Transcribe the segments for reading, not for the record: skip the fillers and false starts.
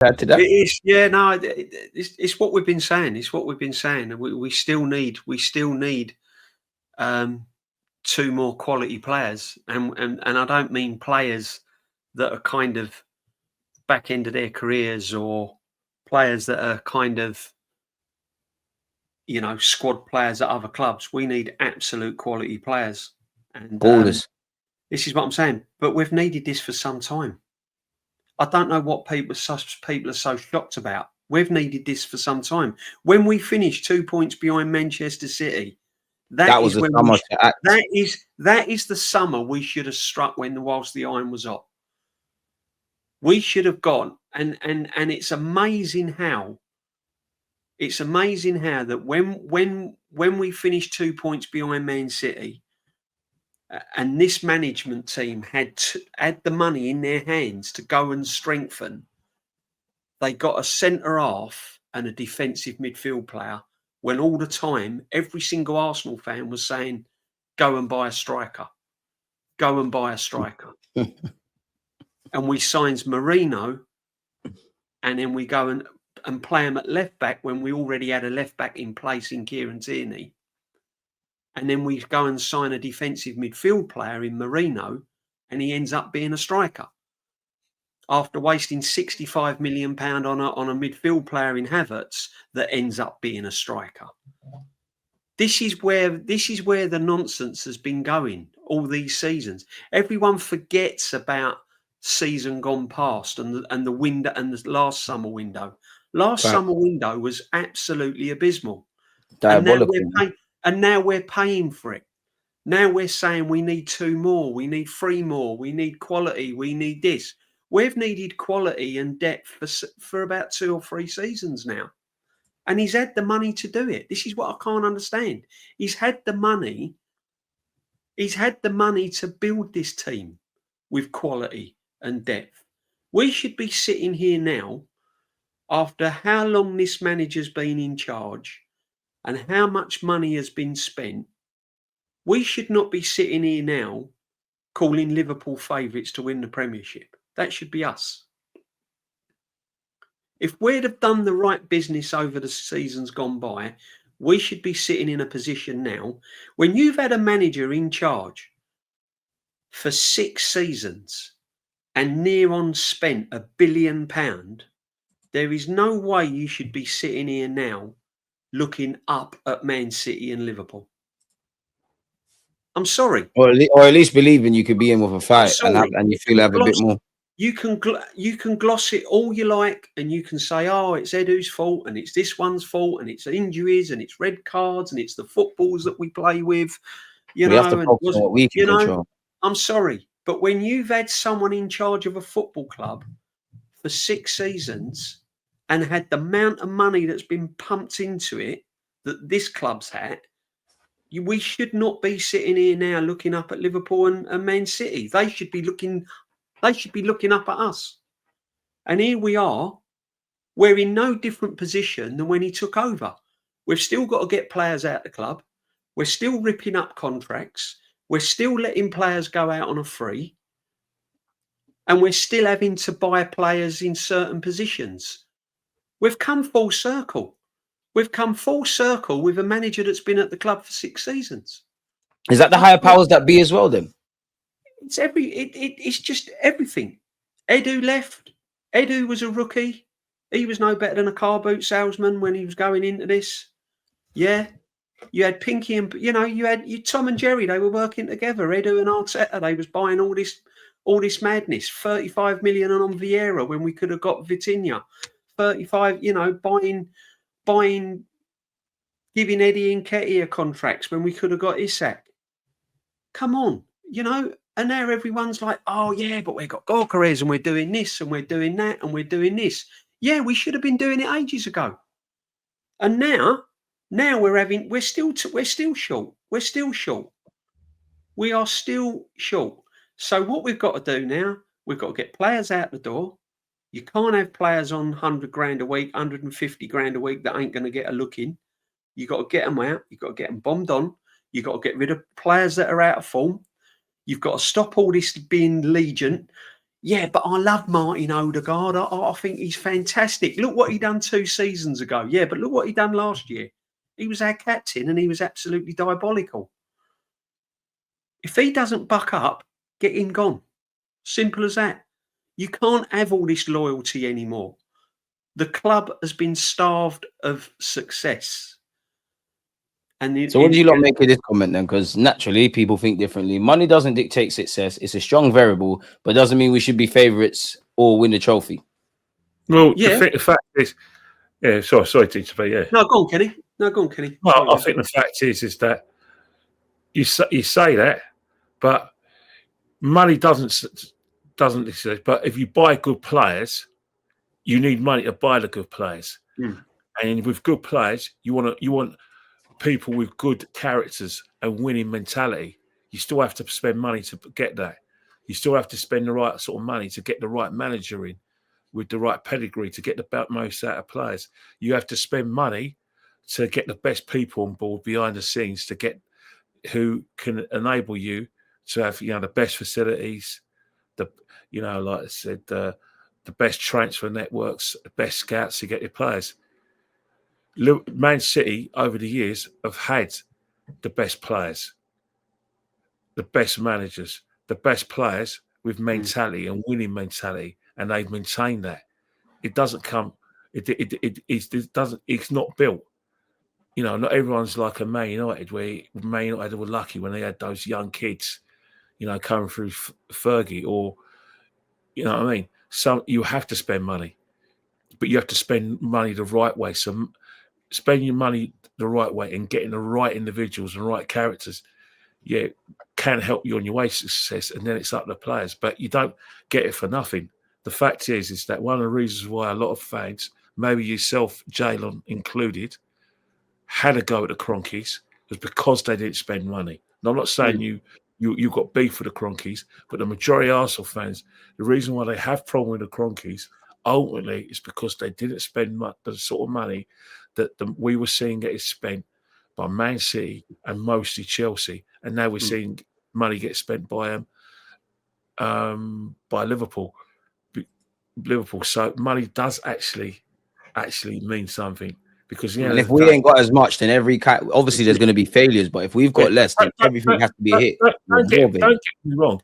add to that? It is, yeah. No, it's what we've been saying. It's what we've been saying. We still need two more quality players, and I don't mean players that are kind of back end of their careers or players that are kind of, you know, squad players at other clubs. We need absolute quality players, and this is what I'm saying. But we've needed this for some time. I don't know what people are so shocked about. We've needed this for some time. When we finished 2 points behind Manchester City, that is the summer we should have struck whilst the iron was hot. We should have gone, and it's amazing how that when we finished 2 points behind Man City, and this management team had the money in their hands to go and strengthen, they got a centre half and a defensive midfield player, when all the time every single Arsenal fan was saying, go and buy a striker. Go and buy a striker. And we signs Marino, and then we go and play him at left back when we already had a left back in place in Kieran Tierney. And then we go and sign a defensive midfield player in Marino, and he ends up being a striker. After wasting £65 million on a midfield player in Havertz that ends up being a striker. This is where the nonsense has been going all these seasons. Everyone forgets about season gone past and the window and the last summer window. Summer window was absolutely abysmal. And now we're paying for it. Now we're saying we need 2 more, we need 3 more, we need quality, we need this. We've needed quality and depth for about 2 or 3 seasons now. And he's had the money to do it. This is what I can't understand. He's had the money. He's had the money to build this team with quality and depth. We should be sitting here now, after how long this manager's been in charge and how much money has been spent. We should not be sitting here now calling Liverpool favourites to win the Premiership. That should be us. If we'd have done the right business over the seasons gone by, we should be sitting in a position now, when you've had a manager in charge for 6 seasons and near on spent £1 billion, there is no way you should be sitting here now looking up at Man City and Liverpool. I'm sorry. Or at least believing you could be in with a fight and you feel have a bit more. You can gloss it all you like, and you can say, oh, it's Edu's fault and it's this one's fault and it's injuries and it's red cards and it's the footballs that we play with. Control. I'm sorry, but when you've had someone in charge of a football club for 6 seasons and had the amount of money that's been pumped into it that this club's had, we should not be sitting here now looking up at Liverpool and Man City. They should be looking up at us. And here we are. We're in no different position than when he took over. We've still got to get players out of the club. We're still ripping up contracts. We're still letting players go out on a free. And we're still having to buy players in certain positions. We've come full circle. We've come full circle with a manager that's been at the club for 6 seasons. Is that the higher powers that be as well then? It's just everything. Edu left. Edu was a rookie. He was no better than a car boot salesman when he was going into this. Yeah. You had Pinky and, you had Tom and Jerry. They were working together. Edu and Arteta, they was buying all this madness. 35 million on Vieira when we could have got Vitinha. 35, buying, giving Eddie Nketiah contracts when we could have got Isak. Come on, and now everyone's like, oh yeah, but we've got Gyökeres and we're doing this and we're doing that and we're doing this. Yeah, we should have been doing it ages ago. And now we're still short. We're still short. We are still short. So what we've got to do now, we've got to get players out the door. You can't have players on 100 grand a week, 150 grand a week that ain't going to get a look in. You got to get them out. You got to get them bombed on. You got to get rid of players that are out of form. You've got to stop all this being Legion. Yeah, but I love Martin Ødegaard. I think he's fantastic. Look what he done 2 seasons ago. Yeah, but look what he done last year. He was our captain and he was absolutely diabolical. If he doesn't buck up, get him gone. Simple as that. You can't have all this loyalty anymore. The club has been starved of success. So what do you lot make of this comment then? Because naturally people think differently. Money doesn't dictate success. It's a strong variable, but doesn't mean we should be favourites or win the trophy. Well, yeah. The fact is, yeah. Sorry, DJB. Yeah. No, go on, Kenny. Well, sorry, I think the fact is that you say that, but money doesn't. But if you buy good players, you need money to buy the good players, and with good players, you want people with good characters and winning mentality. You still have to spend money to get that. You still have to spend the right sort of money to get the right manager in with the right pedigree to get the most out of players. You have to spend money to get the best people on board behind the scenes to get who can enable you to have the best facilities, like I said, the best transfer networks, the best scouts to get your players. Man City over the years have had the best players, the best managers, the best players with mentality and winning mentality, and they've maintained that. It doesn't come. It doesn't. It's not built. Not everyone's like a Man United, where Man United were lucky when they had those young kids, coming through Fergie, or what I mean. You have to spend money, but you have to spend money the right way. So spend your money the right way and getting the right individuals and right characters, can help you on your way to success. And then it's up to the players, but you don't get it for nothing. The fact is that one of the reasons why a lot of fans, maybe yourself, Jalen included, had a go at the Cronkies was because they didn't spend money. And I'm not saying you got beef with the Cronkies, but the majority of Arsenal fans, the reason why they have problem with the Cronkies ultimately is because they didn't spend the sort of money that we were seeing get spent by Man City and mostly Chelsea, and now we're seeing money get spent by Liverpool. So money does actually mean something, because if we ain't got as much, then obviously there's going to be failures. But if we've got less, then everything has to be a hit. Don't get me wrong.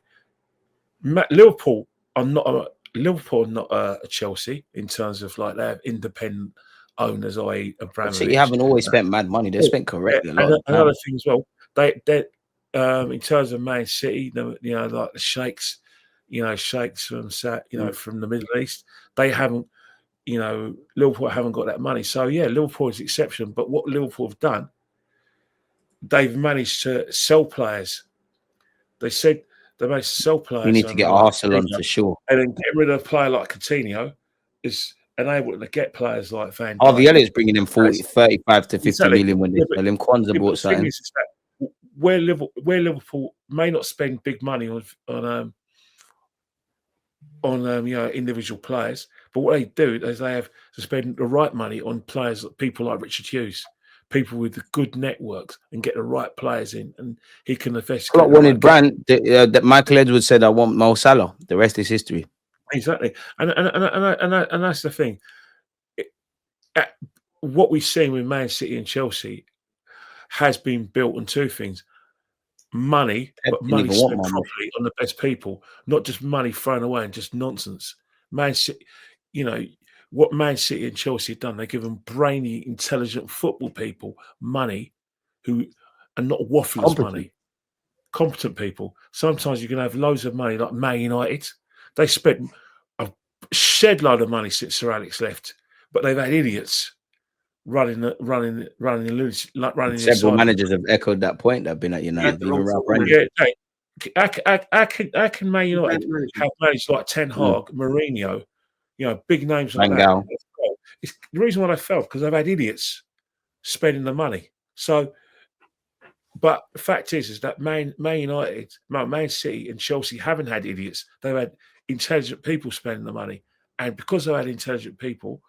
Liverpool are not a Chelsea in terms of like they have independent owners, i.e. Abramovich. City haven't always spent mad money. They've spent correctly a lot. Another thing as well, they in terms of Man City, like the sheikhs, sheikhs from from the Middle East, they haven't, Liverpool haven't got that money. So Liverpool is exception. But what Liverpool have done, they've managed to sell players. They said they managed to sell players. We need to get Arsenal on for sure, and then get rid of a player like Coutinho is enable to get players like Van Dijk. Harvey Elliott's bringing in 35 to 50 million when they sell him. Kwanzaa bought something. Where Liverpool may not spend big money on individual players, but what they do is they have to spend the right money on players, people like Richard Hughes, people with good networks, and get the right players in, and he can invest. Klopp wanted Brandt. That Michael Edwards said, "I want Mo Salah." The rest is history. Exactly, and that's the thing. What we've seen with Man City and Chelsea has been built on two things: money, but money spent properly on the best people, not just money thrown away and just nonsense. Man City, what Man City and Chelsea have done, they give them brainy, intelligent football people money who are not wafflers money, competent people. Sometimes you can have loads of money, like Man United. They spent a shed load of money since Sir Alex left, but they've had idiots running the Several managers have echoed that point. That have been at United. How can Man United have managed like Ten Hag, Mourinho, big names like that? It's the reason why they fell, because they've had idiots spending the money. So, but the fact is that Man United, Man City, and Chelsea haven't had idiots. They've had intelligent people spending the money, and because they've had intelligent people,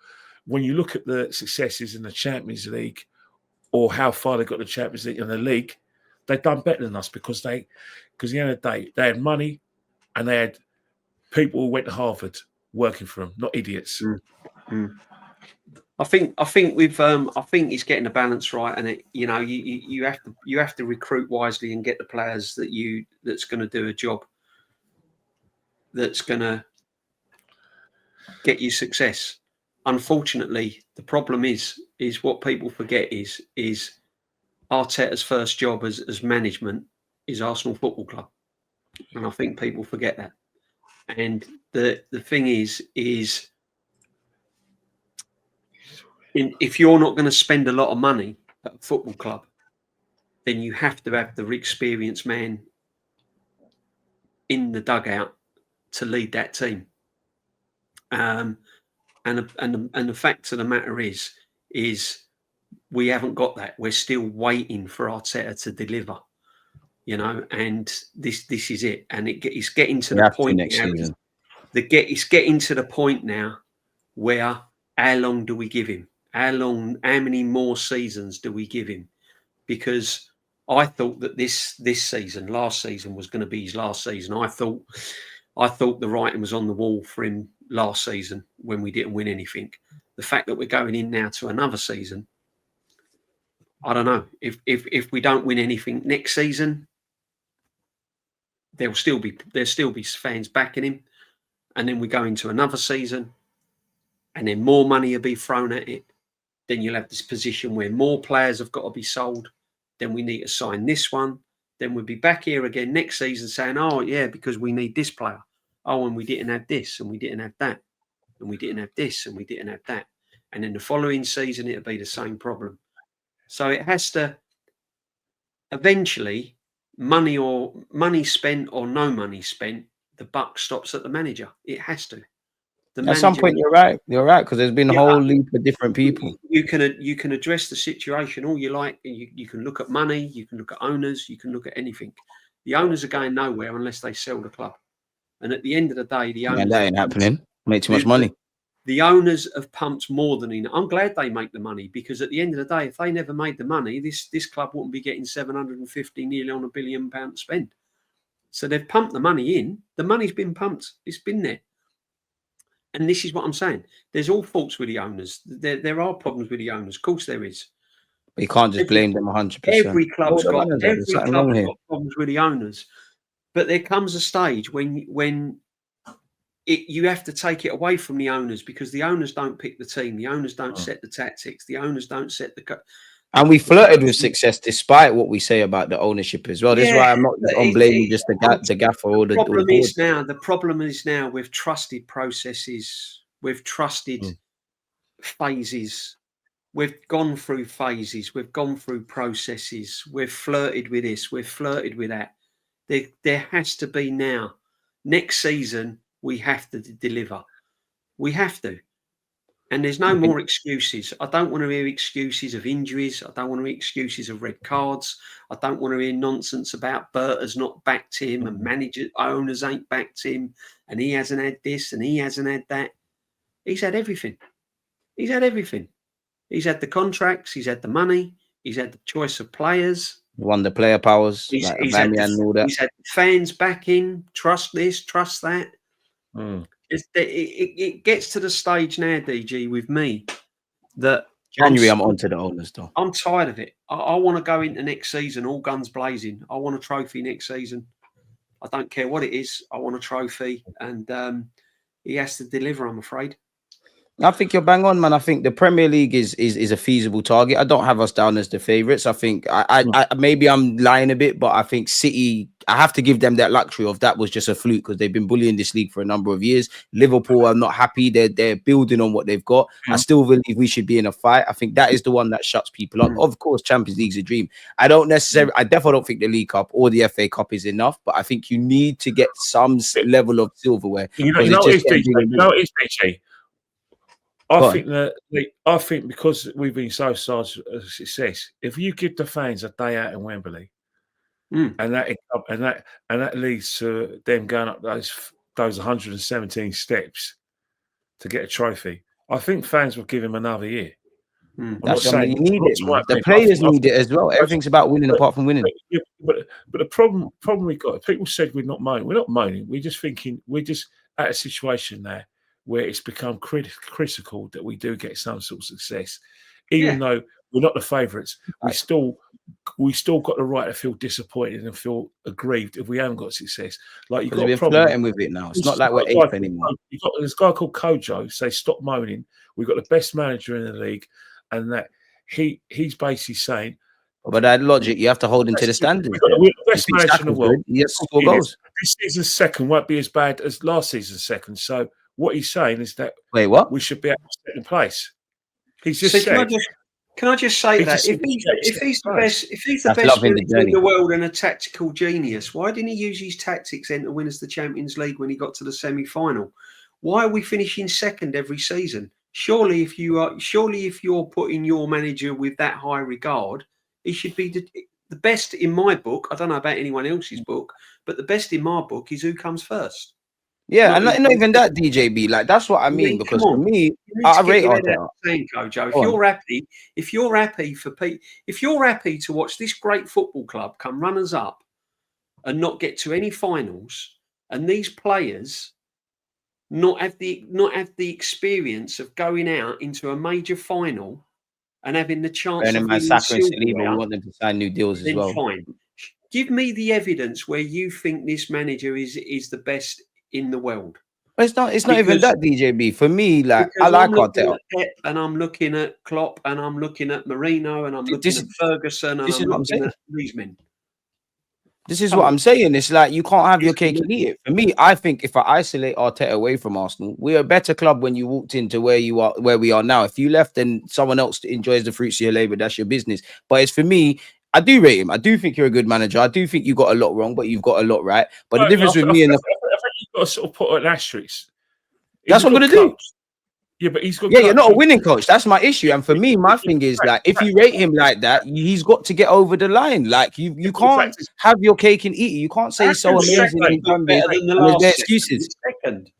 when you look at the successes in the Champions League or how far they got the Champions League and the league, they've done better than us because at the end of the day, they had money and they had people who went to Harvard working for them, not idiots. I think we've I think it's getting the balance right, and you have to recruit wisely and get the players that's going to do a job that's going to get you success. Unfortunately, the problem is what people forget is Arteta's first job as management is Arsenal Football Club, and I think people forget that. And the thing is if you're not going to spend a lot of money at a football club, then you have to have the experienced man in the dugout to lead that team. And the fact of the matter is we haven't got that. We're still waiting for Arteta to deliver, and this is it. And it's getting to the point next season. It's getting to the point now where how long do we give him? How many more seasons do we give him? Because I thought that last season was going to be his last season. I thought the writing was on the wall for him last season when we didn't win anything. The fact that we're going in now to another season, I don't know. If we don't win anything next season, there'll still be fans backing him, and then we go into another season, and then more money will be thrown at it. Then you'll have this position where more players have got to be sold. Then we need to sign this one. Then we'll be back here again next season saying, oh, yeah, because we need this player. Oh, and we didn't have this, and we didn't have that. And we didn't have this, and we didn't have that. And then the following season, it'll be the same problem. So it has to eventually, money spent or no money spent, the buck stops at the manager. It has to. At some point, you're right, because there's been a whole leap of different people. You can address the situation all you like. You can look at money, you can look at owners, you can look at anything. The owners are going nowhere unless they sell the club. And at the end of the day, the owners... that ain't happening. Make too much money. The owners have pumped more than enough. I'm glad they make the money, because at the end of the day, if they never made the money, this club wouldn't be getting 750 nearly on £1 billion spent. So they've pumped the money in. The money's been pumped. It's been there. And this is what I'm saying. There's all faults with the owners. There are problems with the owners. Of course there is. But you can't just blame them 100%. Every club's got problems with the owners. But there comes a stage when you have to take it away from the owners, because the owners don't pick the team. The owners don't set the tactics. The owners don't set the... And we flirted with success despite what we say about the ownership as well. This is why I'm not on blaming just the gaffer or the problem is now we've trusted processes, we've trusted phases, we've gone through phases, we've gone through processes, we've flirted with this, we've flirted with that. There has to be now. Next season, we have to deliver. We have to. And there's no more excuses. I don't want to hear excuses of injuries. I don't want to hear excuses of red cards. I don't want to hear nonsense about Berta's not backed him and owners ain't backed him and he hasn't had this and he hasn't had that. He's had everything. He's had everything. He's had the contracts. He's had the money. He's had the choice of players. Won the player powers. He's had the fans backing. Trust this, trust that. It gets to the stage now, DG, with me that January I'm onto the owners though. I'm tired of it. I want to go into next season all guns blazing. I want a trophy next season. I don't care what it is. I want a trophy, and he has to deliver, I'm afraid. I think you're bang on, man. I think the Premier League is a feasible target. I don't have us down as the favourites. I think I maybe I'm lying a bit, but I think City, I have to give them that luxury of that was just a fluke, because they've been bullying this league for a number of years. Liverpool are not happy. They're building on what they've got. I still believe we should be in a fight. I think that is the one that shuts people up. Of course, Champions League's a dream. I definitely don't think the League Cup or the FA Cup is enough, but I think you need to get some level of silverware. I think because we've been so such a success, if you give the fans a day out in Wembley, and that leads to them going up those 117 steps to get a trophy, I think fans will give him another year. That's something you need it. The players need it as well. Everything's about winning, apart from winning. But the problem we got, people said we're not moaning. We're not moaning. We're just thinking. at a situation now where it's become critical that we do get some sort of success, even though we're not the favourites. We still got the right to feel disappointed and feel aggrieved if we haven't got success. Like you've got we're flirting with it now. It's not like we're eighth anymore. You've got this guy called Kojo say, "Stop moaning." We've got the best manager in the league, and that he's basically saying. But that logic, you have to hold him to the standards. We're the best manager in the world. Yes, score goals. This season's second won't be as bad as last season's second. So what he's saying is that we should be able to set in place. He's just said. Can I just say that if he's the best manager in the world and a tactical genius, why didn't he use his tactics then to win us the Champions League when he got to the semi-final? Why are we finishing second every season? Surely, if you're putting your manager with that high regard, he should be the best in my book. I don't know about anyone else's book, but the best in my book is who comes first. Yeah, and not even that, DJB. Like that's what I mean. Because for me, I rate Arteta. Kojo, if you're happy to watch this great football club come runners up and not get to any finals, and these players not have the experience of going out into a major final and having the chance of winning Saka and silverware, we want them to sign new deals as well. Fine. Give me the evidence where you think this manager is the best in the world. But it's not even that, DJB. For me, like I like Arteta, and I'm looking at Klopp, and I'm looking at Mourinho, and I'm looking at Ferguson, and I'm looking at these men. This is what I'm saying. It's like you can't have your cake and eat it. For me, I think if I isolate Arteta away from Arsenal, we're a better club when you walked into where we are now. If you left and someone else enjoys the fruits of your labor, that's your business. But it's for me. I do rate him. I do think you're a good manager. I do think you got a lot wrong, but you've got a lot right. But the difference with me and I think you've got to sort of put an asterisk. That's what I'm going to do. Yeah, but he's got. Yeah, you're not a winning coach. That's my issue. And for me, my thing is like, if you rate him like that, he's got to get over the line. Like you can't have your cake and eat it. You can't say so amazing and done better than the last excuses. Second,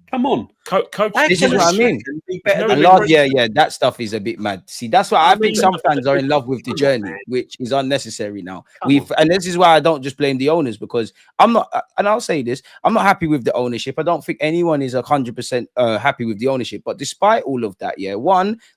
come on, coach. This is what I mean. And last year, that stuff is a bit mad. See, that's why I think some fans are in love with the journey, which is unnecessary now. And this is why I don't just blame the owners, because I'm not. And I'll say this: I'm not happy with the ownership. I don't think anyone is 100% happy with the ownership. But despite all of that,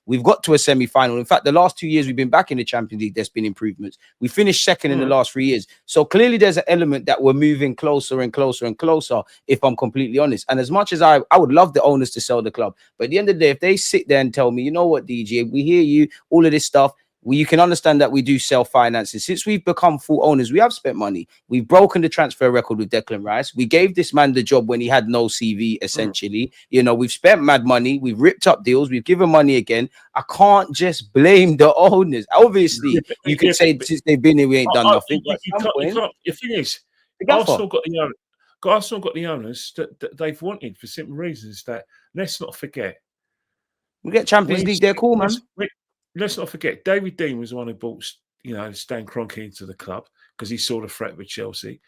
we've got to a semi-final. In fact, the last 2 years we've been back in the Champions League, there's been improvements. We finished second in the last 3 years. So clearly there's an element that we're moving closer and closer and closer, if I'm completely honest. And as much as I would love the owners to sell the club, but at the end of the day, if they sit there and tell me, you know what, DJ, we hear you, all of this stuff, you can understand that we do self-financing. Since we've become full owners, we have spent money. We've broken the transfer record with Declan Rice. We gave this man the job when he had no CV, essentially. We've spent mad money. We've ripped up deals. We've given money again. I can't just blame the owners. Obviously, you can say since they've been here, we ain't done nothing. The thing is, Arsenal got the owners that they've wanted for simple reasons. That let's not forget. We get Champions League. They're cool, man. Let's not forget, David Dean was the one who brought, Stan Kroenke into the club because he saw the threat with Chelsea.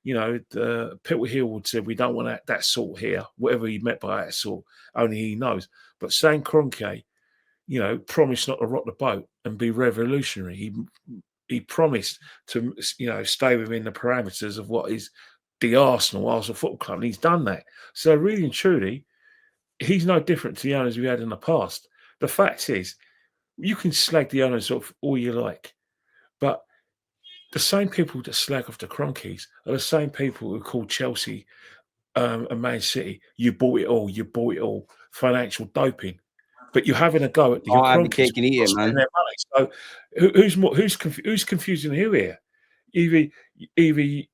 Peter Hillwood said, we don't want that sort here, whatever he meant by that sort, only he knows. But Stan Kroenke, promised not to rock the boat and be revolutionary. He promised to, stay within the parameters of what is the Arsenal Football Club, and he's done that. So really and truly, he's no different to the owners we had in the past. The fact is, you can slag the owners off all you like, but the same people that slag off the Kroenkes are the same people who call Chelsea and Man City, you bought it all, financial doping. But you're having a go at the cake and eat it, man. So who's confusing who here? Either you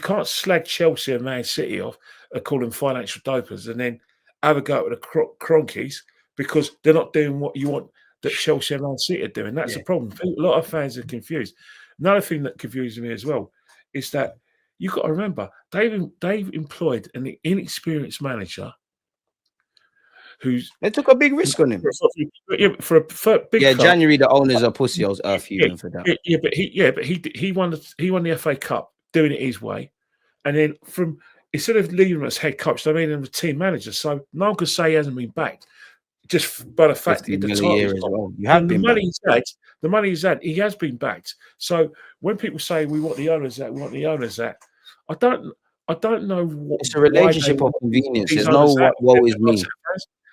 can't slag Chelsea and Man City off and call them financial dopers and then have a go at the Kroenkes because they're not doing what you want that Chelsea and Man City are doing. That's the problem. A lot of fans are confused. Another thing that confuses me as well is that you've got to remember they've employed an inexperienced manager they took a big risk on him. For a big club. January the owners are pussy. I was earth for that. But he won the FA Cup doing it his way, and then instead of leaving him as head coach, they made him a team manager. So no one could say he hasn't been backed. Just by the fact that the money he's had, he has been backed. So when people say we want the owners that, I I don't know what. It's a relationship of convenience. these There's no owners what woe is me.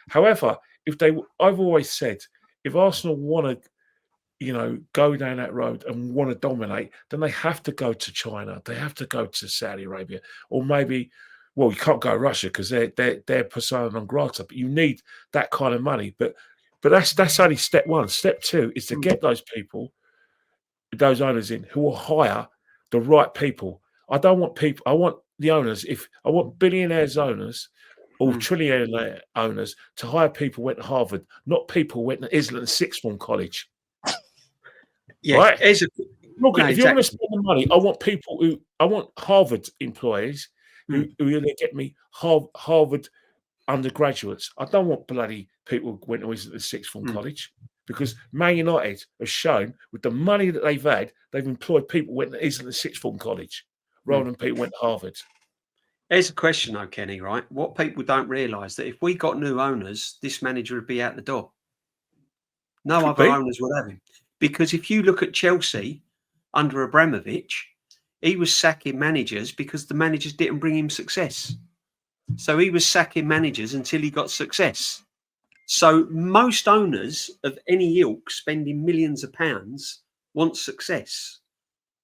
However, I've always said, if Arsenal want to, go down that road and want to dominate, then they have to go to China. They have to go to Saudi Arabia, or maybe, well, you can't go to Russia because they're persona non grata. But you need that kind of money. But that's only step one. Step two is to get those people, those owners in who will hire the right people. I don't want people. I want the owners. If I want billionaires owners or trillionaire owners to hire people who went to Harvard, not people who went to Islington Sixth Form College. Yeah, right? If you're going to spend the money, I want Harvard employees who are going to get me Harvard undergraduates. I don't want bloody people who went to Islington Sixth Form College, because Man United have shown with the money that they've had, they've employed people who went to Islington Sixth Form College rather than people who went to Harvard. There's a question though, Kenny, right? What people don't realise that if we got new owners, this manager would be out the door. No other owners would have him. Because if you look at Chelsea under Abramovich, he was sacking managers because the managers didn't bring him success. So he was sacking managers until he got success. So most owners of any ilk spending millions of pounds want success.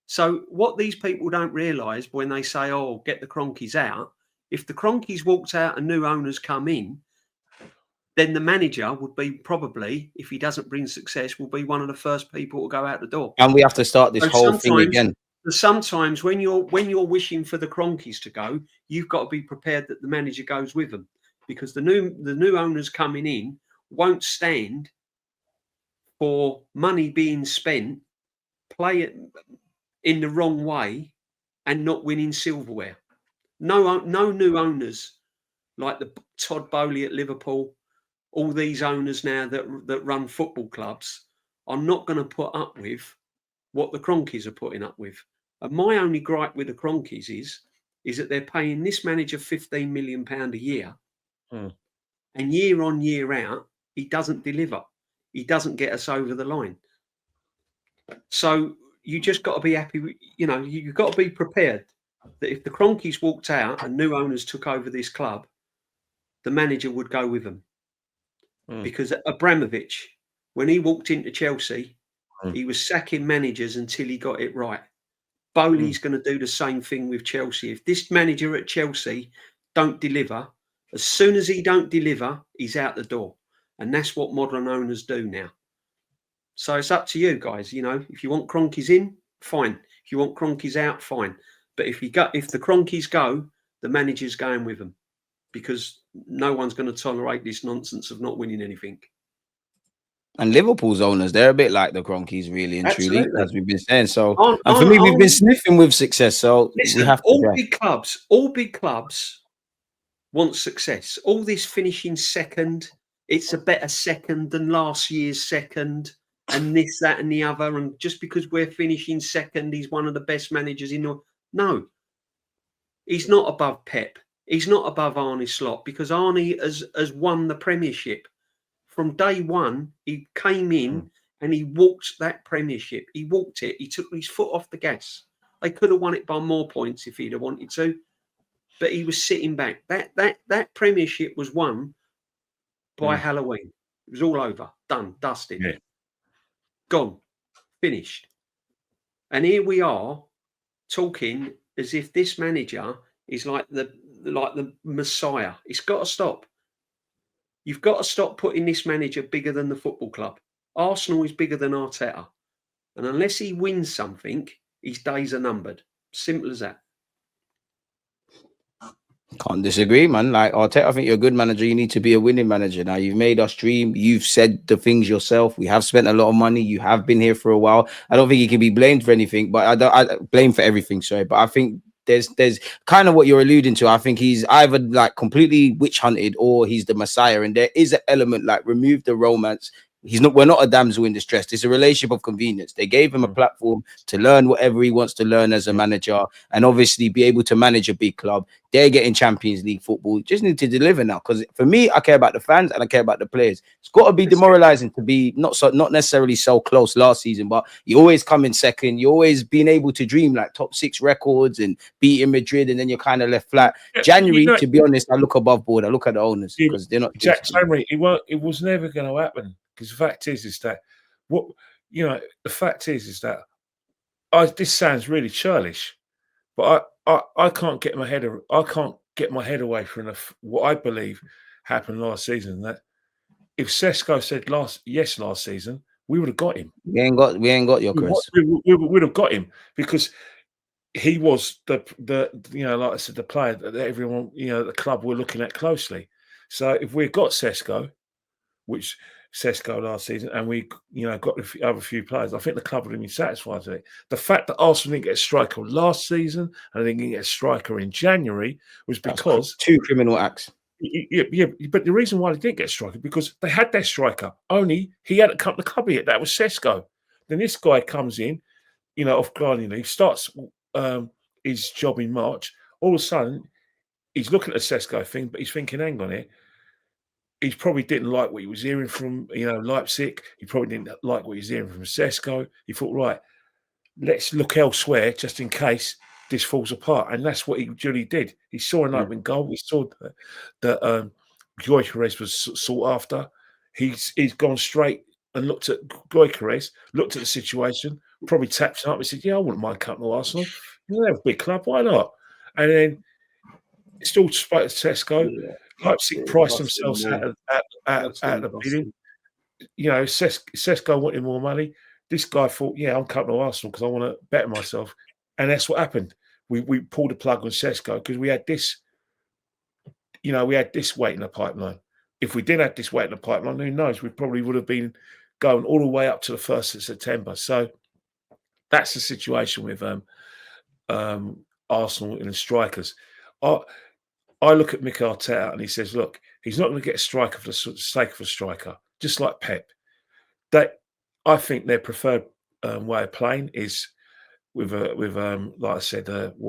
So what these people don't realise when they say, oh, get the Cronkies out, if the Cronkies walked out and new owners come in, then the manager would be probably, if he doesn't bring success, will be one of the first people to go out the door. And we have to start this whole thing again. Sometimes when you're wishing for the Cronkies to go, you've got to be prepared that the manager goes with them, because the new owners coming in won't stand for money being spent, play it in the wrong way, and not winning silverware. No new owners like the Todd Bowley at Liverpool, all these owners now that run football clubs are not going to put up with what the Cronkies are putting up with. And my only gripe with the Cronkies is that they're paying this manager £15 million a year, and year on, year out, he doesn't deliver. He doesn't get us over the line. So you just got to be happy with, you've got to be prepared that if the Cronkies walked out and new owners took over this club, the manager would go with them. Because Abramovich, when he walked into Chelsea, he was sacking managers until he got it right. Bowley's going to do the same thing with Chelsea. If this manager at Chelsea don't deliver, as soon as he don't deliver, he's out the door. And that's what modern owners do now. So it's up to you guys. If you want Cronkies in, fine. If you want Cronkies out, fine. But if the Cronkies go, the manager's going with them, because no one's going to tolerate this nonsense of not winning anything. And Liverpool's owners, they're a bit like the Cronkies, really and truly, as we've been saying. So, for me, we've been sniffing with success. So listen, we have to. All big clubs want success. All this finishing second, it's a better second than last year's second, and this, that, and the other. And just because we're finishing second, he's one of the best managers in the. No, he's not above Pep. He's not above Arne Slot, because Arne has won the Premiership. From day one, he came in and he walked that Premiership. He walked it. He took his foot off the gas. They could have won it by more points if he'd have wanted to, but he was sitting back. That Premiership was won by Halloween. It was all over, done, dusted, gone, finished. And here we are talking as if this manager is like the Messiah. It's got to stop. You've got to stop putting this manager bigger than the football club. Arsenal is bigger than Arteta. And unless he wins something, his days are numbered. Simple as that. Can't disagree, man. Like Arteta, I think you're a good manager. You need to be a winning manager. Now, you've made us dream. You've said the things yourself. We have spent a lot of money. You have been here for a while. I don't think he can be blamed for anything, but I blame for everything, sorry. But I think there's kind of what you're alluding to. I think he's either like completely witch hunted or he's the Messiah. And there is an element like remove the romance, We're not a damsel in distress. It's a relationship of convenience. They gave him a platform to learn whatever he wants to learn as a manager, and obviously be able to manage a big club. They're getting Champions League football. Just need to deliver now. Because for me, I care about the fans and I care about the players. It's got to be demoralizing to be not necessarily so close last season, but you always come in second. You always been able to dream like top 6 records and beating Madrid, and then you're kind of left flat. January, to be honest, I look above board. I look at the owners because they're not. January, it was never going to happen. Because the fact is that this sounds really churlish, but I can't get my head away from what I believe happened last season. That if Sesko said last season, we would have got him. We ain't got Gyökeres. We would have got him because he was the like I said, the player that everyone, the club were looking at closely. So if we got Sesko, which Sesko last season, and we got the other few players, I think the club would have been satisfied with it. The fact that Arsenal didn't get a striker last season and they didn't get a striker in January was because 2 criminal acts. Yeah, but the reason why they didn't get a striker because they had their striker, only he hadn't come to the club yet. That was Sesko. Then this guy comes in, off gardening leave, starts his job in March. All of a sudden, he's looking at the Sesko thing, but he's thinking, hang on here. He probably didn't like what he was hearing from, Leipzig. He probably didn't like what he was hearing from Sesko. He thought, right, let's look elsewhere just in case this falls apart. And that's what he duly did. He saw an open goal. He saw that Gyökeres was sought after. He's gone straight and looked at Gyökeres, looked at the situation, probably tapped him up and said, yeah, I wouldn't mind coming to Arsenal. They're a big club. Why not? And then still spoke to Sesko. Leipzig priced themselves out of the bidding. Sesko wanted more money. This guy thought, yeah, I'm coming to Arsenal because I want to better myself. And that's what happened. We pulled the plug on Sesko because we had this, weight in the pipeline. If we didn't have this weight in the pipeline, who knows? We probably would have been going all the way up to the 1st of September. So that's the situation with Arsenal and the strikers. I look at Mikel Arteta and he says, look, he's not going to get a striker for the sake of a striker, just like Pep. I think their preferred way of playing is with like I said,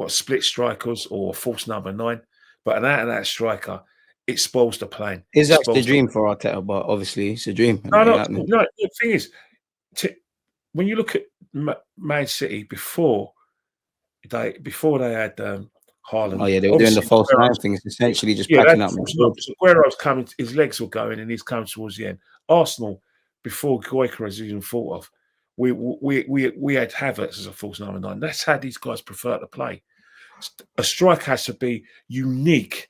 split strikers or false number 9. But an out-and-out striker, it spoils the playing. Is that the dream for Arteta? But obviously, it's a dream. No. The thing is, when you look at Man City before they had Haaland. Oh yeah, they were doing the false 9 thing. It's essentially just packing up. Aguero's coming, his legs were going, and he's coming towards the end. Arsenal, before Gyökeres was even thought of, we had Havertz as a false number 9. That's how these guys prefer to play. A striker has to be unique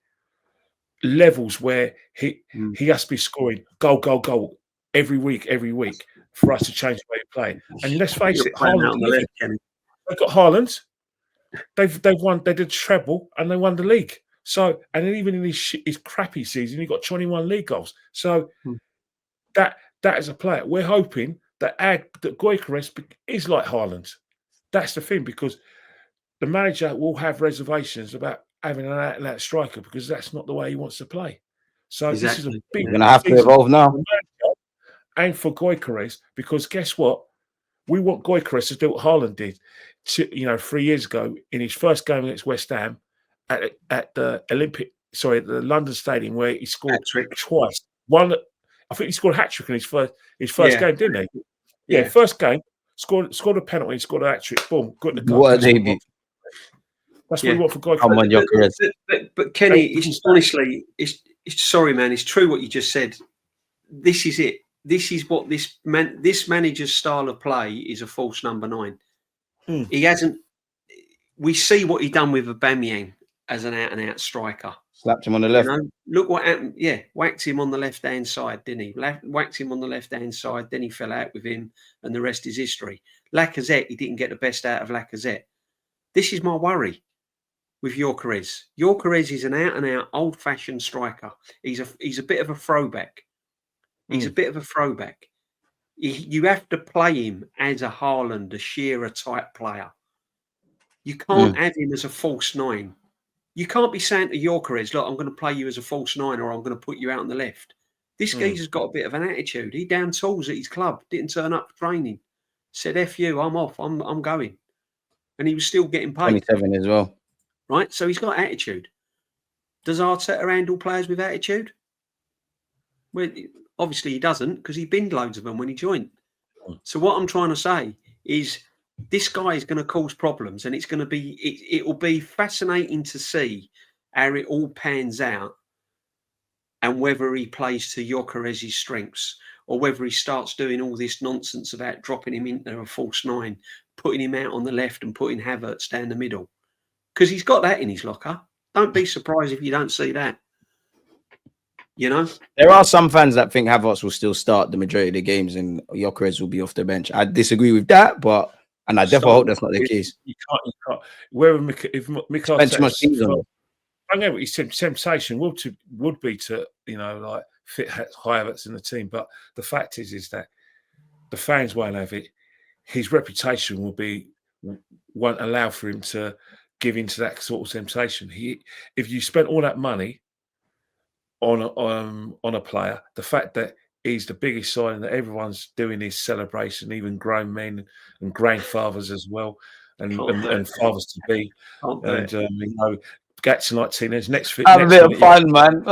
levels where he has to be scoring goal every week for us to change the way we play. And let's face it, they've got Haaland. They've won. They did treble and they won the league. So, and then even in his crappy season, he got 21 league goals. So that is a player. We're hoping that Gyökeres is like Haaland. That's the thing, because the manager will have reservations about having an out-and-out striker because that's not the way he wants to play. So This is a big. You're gonna have to evolve now. And for Gyökeres, because guess what? We want Gyökeres to do what Haaland did, 3 years ago in his first game against West Ham at the the London Stadium, where he scored twice. I think he scored a hat-trick in his first game, didn't he? Yeah, first game, scored a penalty, scored a hat-trick, boom, good to go. What a debut. That's what we want for Gyökeres. Come on, Gyökeres. But Kenny, it's honestly, sorry, man, it's true what you just said. This is it. This is what this manager's style of play is, a false number 9. He hasn't. We see what he done with Aubameyang as an out-and-out striker. Slapped him on the left. Look what happened. Yeah, whacked him on the left-hand side, didn't he? Whacked him on the left-hand side, then he fell out with him, and the rest is history. Lacazette, he didn't get the best out of Lacazette. This is my worry with Gyökeres. Gyökeres is an out-and-out, old-fashioned striker. He's a bit of a throwback. He's a bit of a throwback. You have to play him as a Haaland, a Shearer type player. You can't have him as a false 9. You can't be saying to Gyökeres, look, I'm going to play you as a false 9, or I'm going to put you out on the left. This geezer's got a bit of an attitude. He down tools at his club, didn't turn up for training. Said, F you, I'm off, I'm going. And he was still getting paid. 27 as well. Right? So he's got attitude. Does Arteta handle players with attitude? Well, obviously he doesn't, because he binned loads of them when he joined. So what I'm trying to say is this guy is going to cause problems, and it's going to be, it will be fascinating to see how it all pans out and whether he plays to Gyökeres' strengths or whether he starts doing all this nonsense about dropping him into a false nine, putting him out on the left and putting Havertz down the middle. Because he's got that in his locker. Don't be surprised if you don't see that. You know? There are some fans that think Havertz will still start the majority of the games and Gyökeres will be off the bench. I disagree with that, and I definitely hope that's not the case. You can't. Wherever if Mikel I know what his temptation would be to, like fit Havertz in the team, but the fact is that the fans won't have it. His reputation won't allow for him to give into that sort of temptation. If you spent all that money on a player, the fact that he's the biggest sign that everyone's doing his celebration, even grown men and grandfathers as well, and fathers to be, and Gats and like teenagers. Next have a bit of fun, man.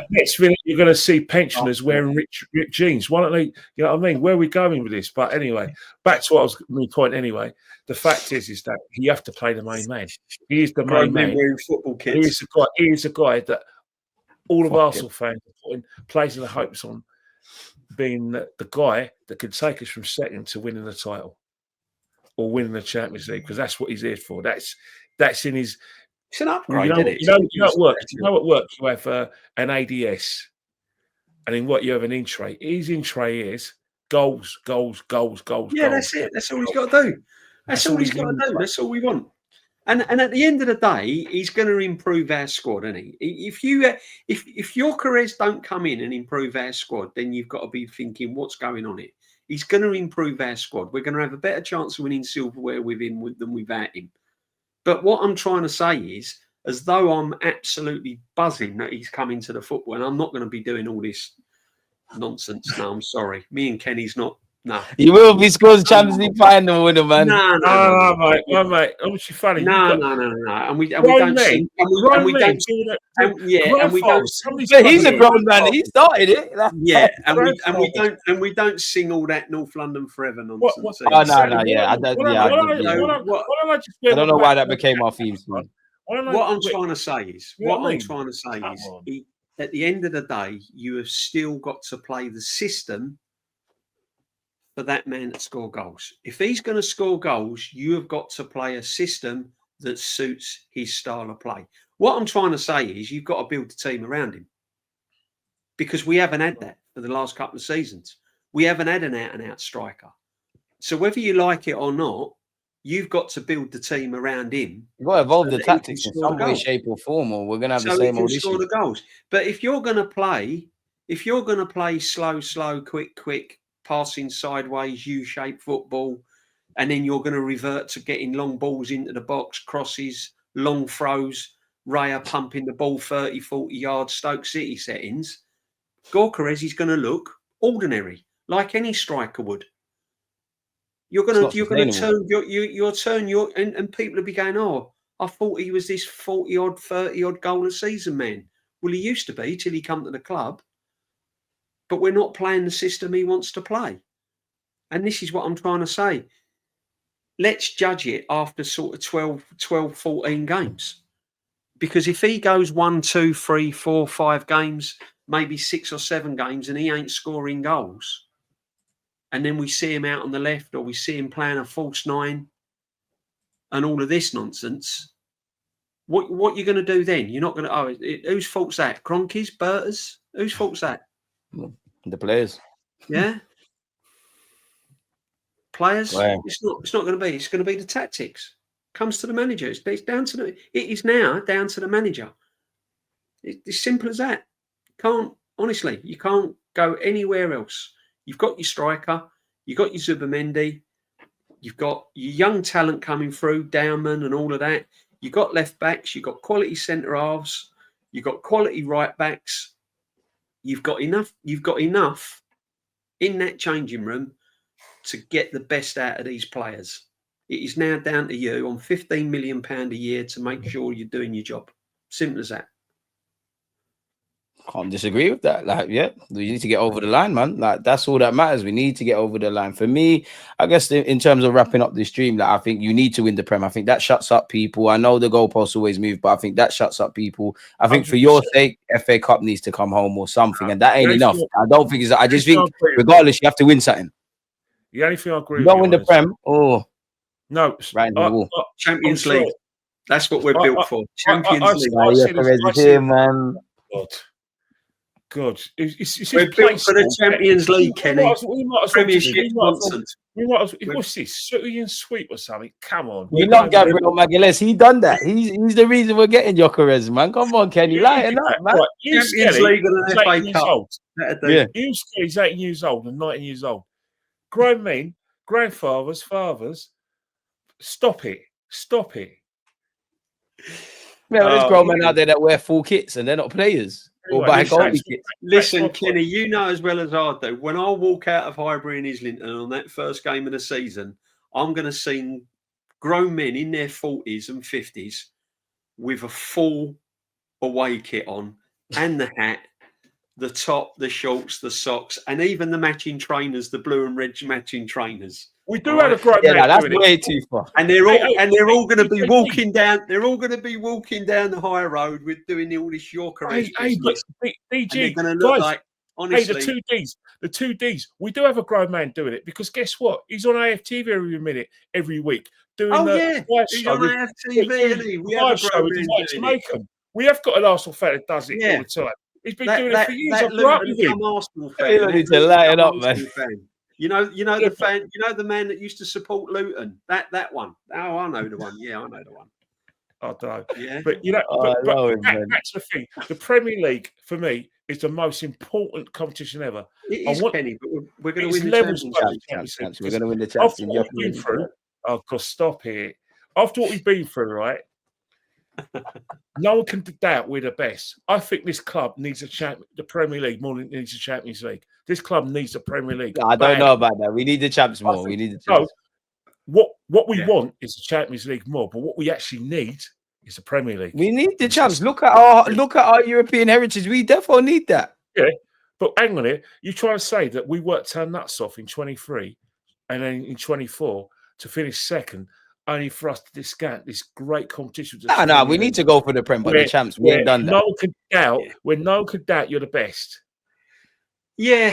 Next minute, you're going to see pensioners wearing rich jeans. Why don't they? You know what I mean? Where are we going with this? But anyway, back to my point. Anyway, the fact is that you have to play the main man. He is the main man. Football kids. He is a guy that all of Arsenal fans are putting placing the hopes on being the guy that could take us from second to winning the title or winning the Champions League, because that's what he's here for. That's in his. It's an upgrade, isn't it? You know what works? You have an ADS, and in what you have an in-tray. His in-tray is goals. Yeah, goals, that's it. That's all he's got to do. That's all he's got to do. That's all we want. And at the end of the day, he's going to improve our squad, isn't he? If Gyökeres don't come in and improve our squad, then you've got to be thinking, what's going on here? He's going to improve our squad. We're going to have a better chance of winning silverware with him than without him. But what I'm trying to say is, as though I'm absolutely buzzing that he's coming to the football, and I'm not going to be doing all this nonsense. No, I'm sorry. Me and Kenny's not. No. You will be scores Champions League final winner, man. No, mate. Obviously funny. No. And we don't sing. And we don't. He's a grown man. He started it. Yeah, and we don't sing all that North London Forever nonsense. I don't know why that became our theme song. What I'm trying to say is, at the end of the day, you have still got to play the system for that man to score goals. If he's going to score goals, you have got to play a system that suits his style of play. What I'm trying to say is you've got to build the team around him, because we haven't had that for the last couple of seasons. We haven't had an out-and-out striker. So whether you like it or not, you've got to build the team around him. You've got to evolve the tactics in some way, shape or form, or we're going to have the same old issue. Score the goals. But if you're going to play slow, quick, passing sideways, U-shaped football, and then you're going to revert to getting long balls into the box, crosses, long throws, Raya pumping the ball 30, 40 yards, Stoke City settings, Gyökeres is going to look ordinary, like any striker would. You're going to turn and people will be going, oh, I thought he was this 40-odd, 30-odd goal a season man. Well, he used to be till he come to the club. But we're not playing the system he wants to play. And this is what I'm trying to say. Let's judge it after sort of 12, 14 games. Because if he goes 1, 2, 3, 4, 5 games, maybe 6 or 7 games, and he ain't scoring goals, and then we see him out on the left or we see him playing a false nine and all of this nonsense, what you're going to do then? You're not going to, whose fault's that? Kroenke's? Berta's? Whose fault's that? The players. Yeah. Players. Wow. It's not going to be. It's going to be the tactics. Comes to the manager. It's down to it is now down to the manager. It's simple as that. Honestly, you can't go anywhere else. You've got your striker, you've got your Zubimendi, you've got your young talent coming through, Downman and all of that. You've got left backs, you've got quality centre halves, you've got quality right backs. You've got enough in that changing room to get the best out of these players. It is now down to you on £15 million a year to make sure you're doing your job. Simple as that. Can't disagree with that. Like, yeah, we need to get over the line, man. Like, that's all that matters. We need to get over the line. For me, I guess in terms of wrapping up this stream, like, I think you need to win the Prem. I think that shuts up people. I know the goalposts always move, but I think that shuts up people. I think for your sake, FA Cup needs to come home or something, and that ain't enough. I don't think it's. I just think, regardless, you have to win something. The only thing I agree you with don't win the Prem. Oh, no, right in the wall. Champions League. That's what we're built for. Champions League. Man. God, we're built for the Champions League, Kenny. Premiership nonsense. What's this? City and sweep or something? Come on. We love Gabriel Magalhaes. He done that. He's the reason we're getting Gyökeres, man. Come on, Kenny. Lighten up, man. Right. Champions League and an FA Cup. Yeah. He's 18 years old and 19 years old. Grown men, grandfathers, fathers. Stop it. Yeah, there's grown men out there that wear full kits and they're not players. Or buy goalie kits. Listen, Kenny, you know as well as I do, when I walk out of Highbury and Islington on that first game of the season, I'm going to see grown men in their 40s and 50s with a full away kit on and the hat, the top, the shorts, the socks, and even the matching trainers, the blue and red matching trainers. We do have a great man. That's way too far. And they're all going to be walking down. They're all going to be walking down the high road with doing all this Gyökeres. But DG, they're going to look like, honestly, the two Ds. We do have a grown man doing it because guess what? He's on AFTV every week doing. He's on AFTV, isn't he? We have a grown man doing it. We have got an Arsenal fan that does it all the time. He's been doing it for years. I'm right with him. Arsenal fan. You need to lighten up, man. You know the fan. You know the man that used to support Luton. That one. Oh, I know the one. Yeah, I know the one. I don't know. Yeah, but you know, that's the thing. The Premier League for me is the most important competition ever. It is, Kenny, but we're going to win the Champions. We're going to win the Champions. After what we've been through, oh God, stop it. After what we've been through, right? No one can doubt we're the best. I think this club needs the Premier League more than it needs the Champions League. This club needs the Premier League. I don't know about that. We need the champs more. We need the champs. So, what we want is the Champions League more, but what we actually need is the Premier League. We need the champs. Look at our European heritage. We definitely need that. Yeah, but hang on here. You trying to say that we worked our nuts off in 23 and then in 24 to finish second? Only for us to discount this great competition. No, we need to go for the Prem, but the champs, we ain't done that. No one could doubt, when no one could doubt you're the best. Yeah.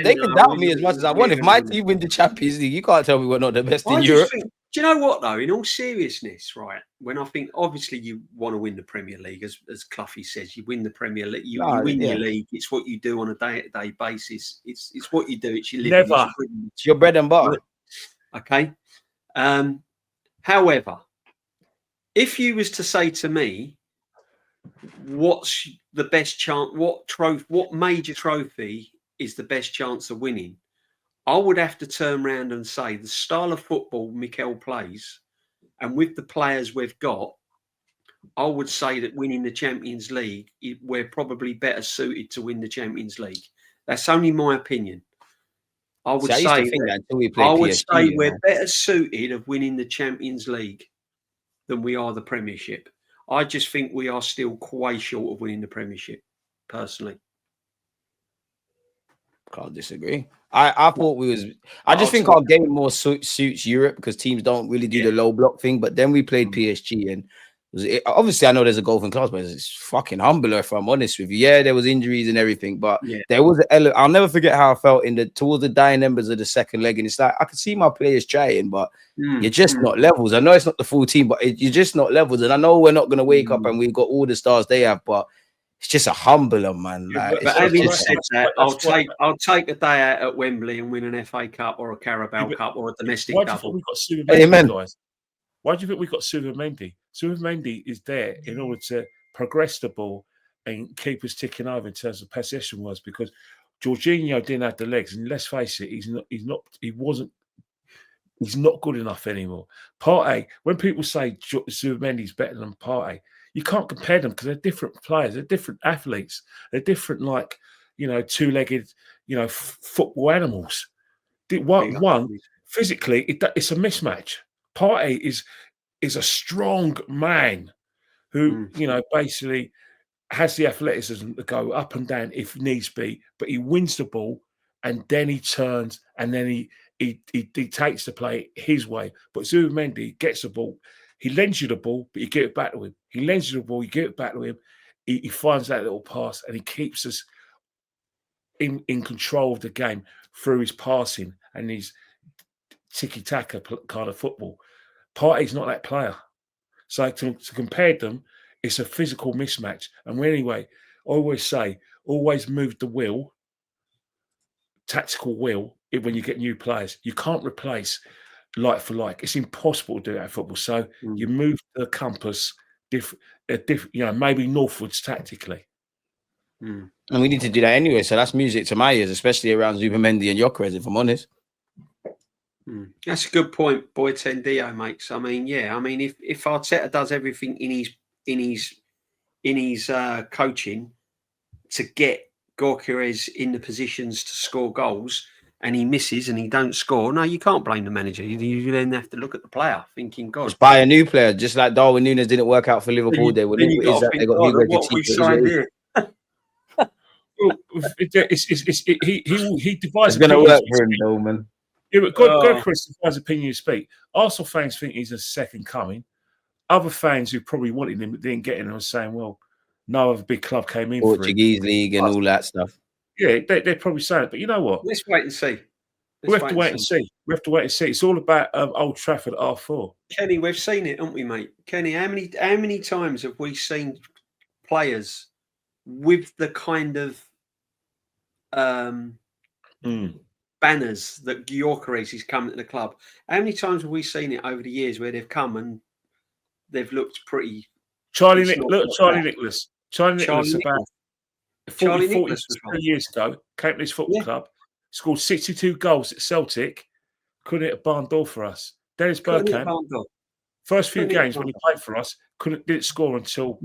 They can doubt me as much as I want. If my team win the Champions League, you can't tell me we're not the best in Europe. Do you know what, though? In all seriousness, right, when I think, obviously, you want to win the Premier League, as Cloughie says, you win the Premier League, you win your league. It's what you do on a day-to-day basis. It's what you do. It's your living. Never. It's your bread and butter. Okay. However, if you was to say to me, what's the best chance, what major trophy is the best chance of winning, I would have to turn around and say the style of football Mikel plays, and with the players we've got, I would say that winning the Champions League, we're probably better suited to win the Champions League. That's only my opinion. I would say we're better suited of winning the Champions League than we are the Premiership. I just think we are still quite short of winning the Premiership, personally. Can't disagree. I thought we was. I just think our game more suits Europe because teams don't really do the low block thing. But then we played PSG and. Obviously, I know there's a golfing class, but it's fucking humbler if I'm honest with you. Yeah, there was injuries and everything, but there was I'll never forget how I felt towards the dying embers of the second leg, and it's like I could see my players trying, but you're just not levels. I know it's not the full team, but you're just not levels, and I know we're not going to wake up and we've got all the stars they have, but it's just a humbler, man. Like, but having said that, I'll take a day out at Wembley and win an FA Cup or a Carabao Cup or a domestic double. Amen. Why do you think we've got Suleiman? Suleiman is there in order to progress the ball and keep us ticking over in terms of possession was because Jorginho didn't have the legs, and let's face it, he's not good enough anymore. Partey, when people say Suleiman is better than Partey, you can't compare them because they're different players, they're different athletes, they're different two-legged, football animals. One physically, it's a mismatch. Partey is a strong man who, basically has the athleticism to go up and down if needs be, but he wins the ball and then he turns and then he takes the play his way. But Zubimendi gets the ball. He lends you the ball, but you give it back to him. He lends you the ball, you give it back to him. He finds that little pass and he keeps us in control of the game through his passing and his tiki-taka kind of football. Partey's not that player. So to compare them, it's a physical mismatch. And anyway, I always say, always move the wheel, tactical wheel, when you get new players. You can't replace like for like. It's impossible to do that in football. So you move the compass, maybe northwards tactically. And we need to do that anyway. So that's music to my ears, especially around Zubimendi and Gyökeres, if I'm honest. That's a good point, Boy Tendio makes. I mean, if Arteta does everything in his coaching to get Gyökeres in the positions to score goals, and he misses and he don't score, no, you can't blame the manager. You then have to look at the player, thinking, God, just buy a new player, just like Darwin Núñez didn't work out for Liverpool. They got he devised. It's going to work for him, though, man. Yeah, but Gyökeres devised opinion to speak. Arsenal fans think he's a second coming. Other fans who probably wanted him but didn't get him are saying, well, no other big club came in Portuguese league and all that stuff. Yeah, they're probably saying it. But you know what? Let's wait and see. We have to wait and see. We have to wait and see. It's all about Old Trafford at R4. Kenny, we've seen it, haven't we, mate? Kenny, how many times have we seen players with the kind of banners that Gyökeres is coming to the club? How many times have we seen it over the years where they've come and they've looked pretty? Charlie Nicholas. Charlie Nicholas about 40 years ago came to this football club, scored 62 goals at Celtic, couldn't hit a barn door for us. Dennis Bergkamp, first few games when he played for us, didn't score until